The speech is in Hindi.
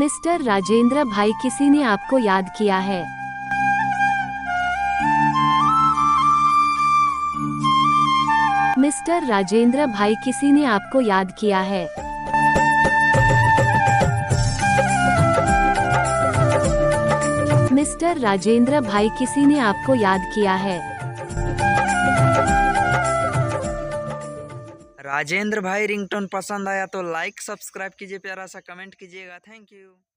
मिस्टर राजेंद्र भाई, किसी ने आपको याद किया है। मिस्टर राजेंद्र भाई, किसी ने आपको याद किया है। मिस्टर राजेंद्र भाई, किसी ने आपको याद किया है। राजेंद्र भाई, रिंगटोन पसंद आया तो लाइक सब्सक्राइब कीजिए, प्यारा सा कमेंट कीजिएगा। Thank you.